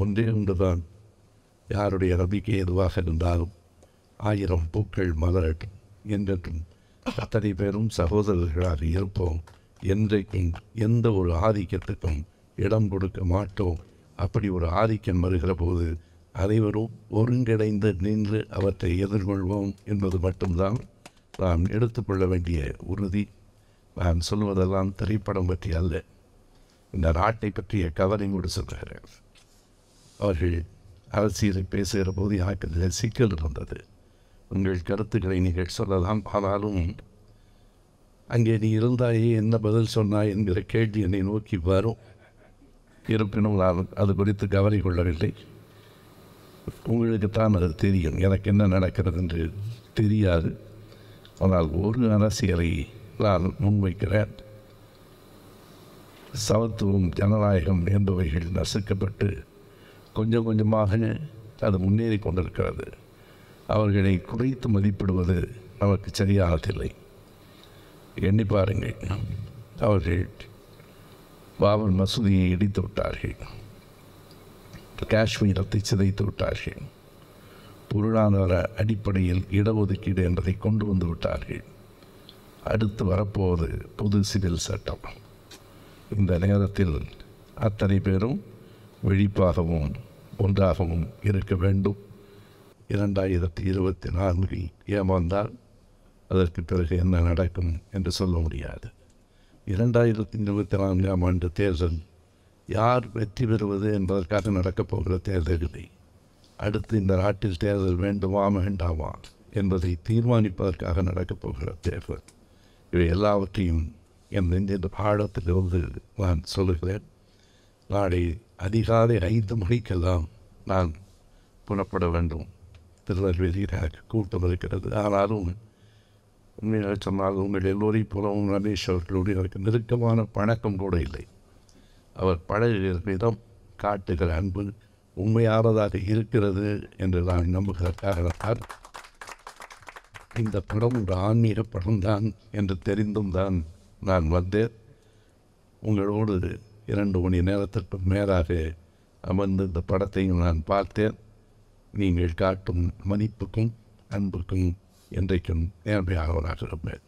ஒன்றே ஒன்றுதான், யாருடைய நம்பிக்கை எதுவாக இருந்தாலும் 1000 பூக்கள் மலரட்டும், என்றும் அத்தனை பேரும் சகோதரர்களாக இருப்போம், என்றைக்கும் எந்த ஒரு ஆதிக்கத்துக்கும் இடம் கொடுக்க மாட்டோம். அப்படி ஒரு ஆதிக்கம் வருகிற போது அனைவரும் ஒருங்கிணைந்து நின்று அவற்றை எதிர்கொள்வோம் என்பது மட்டும்தான் நாம் எடுத்துக்கொள்ள வேண்டிய உறுதி. நான் சொல்வதெல்லாம் திரைப்படம் பற்றி அல்ல, இந்த நாட்டை பற்றிய கவலையோடு சொல்கிறேன். அவர்கள் அரசியலை பேசுகிற போது எனக்கு சிக்கல் இருந்தது. உங்கள் கருத்துக்களை நீங்கள் சொல்லலாம், ஆனாலும் அங்கே நீ இருந்தாயே என்ன பதில் சொன்னாய் என்கிற கேள்வி என்னை நோக்கி வரும். இருப்பினும் நான் அது குறித்து கவலை கொள்ளவில்லை. உங்களுக்குத்தான் அது தெரியும், எனக்கு என்ன நடக்கிறது என்று தெரியாது. ஆனால் ஒரு அரசியலை நான் முன்வைக்கிறேன். சமத்துவம், ஜனநாயகம் என்பவைகள் நசுக்கப்பட்டு கொஞ்சம் கொஞ்சமாக அது முன்னேறி கொண்டிருக்கிறது. அவர்களை குறைத்து மதிப்பிடுவது நமக்கு சரியானதில்லை. எண்ணி பாருங்கள், அவர்கள் பாபர் மசூதியை இடித்து விட்டார்கள், காஷ்மீரத்தை சிதைத்து விட்டார்கள், பொருளாதார அடிப்படையில் இடஒதுக்கீடு என்பதை கொண்டு வந்து விட்டார்கள். அடுத்து வரப்போவது பொது சிவில் சட்டம். இந்த நேரத்தில் அத்தனை பேரும் விழிப்பாகவும் ஒன்றாகவும் இருக்க வேண்டும். 2024 ஏமாந்தால் அதற்கு பிறகு என்ன நடக்கும் என்று சொல்ல முடியாது. 2024ஆம் ஆண்டு தேர்தல் யார் வெற்றி பெறுவது என்பதற்காக நடக்கப் போகிற தேர்தல் இல்லை. அடுத்து இந்த நாட்டில் தேர்தல் வேண்டுமா வேண்டாமா என்பதை தீர்மானிப்பதற்காக நடக்கப் போகிற தேர்தல். இவை எல்லாவற்றையும் என் நெஞ்சின் பாடத்திலிருந்து நான் சொல்லுகிறேன். நாளை அதிகாலை 5 மணிக்கெல்லாம் நான் புறப்பட வேண்டும். திருநெல்வேலியில் கூட்டம் இருக்கிறது. ஆனாலும் உண்மையாக சொன்னால் உங்கள் எல்லோரையும் புறவும் ரமேஷ் அவர்களோடு எனக்கு நெருக்கமான பழக்கம் கூட இல்லை. அவர் பழகிற விதம், காட்டுகிற அன்பு உண்மையானதாக இருக்கிறது என்று நான் நம்புகிற காரணத்தால் இந்த படம் ஒரு ஆன்மீக படம்தான் என்று தெரிந்தும் தான் நான் வந்தேன். உங்களோடு 2 மணி நேரத்திற்கு மேலாக அமர்ந்து இந்த படத்தையும் நான் பார்த்தேன். நீங்கள் காட்டும் மதிப்புக்கும் அன்புக்கும் என்றைக்கும் நேர்மையானவராக இருப்பேன்.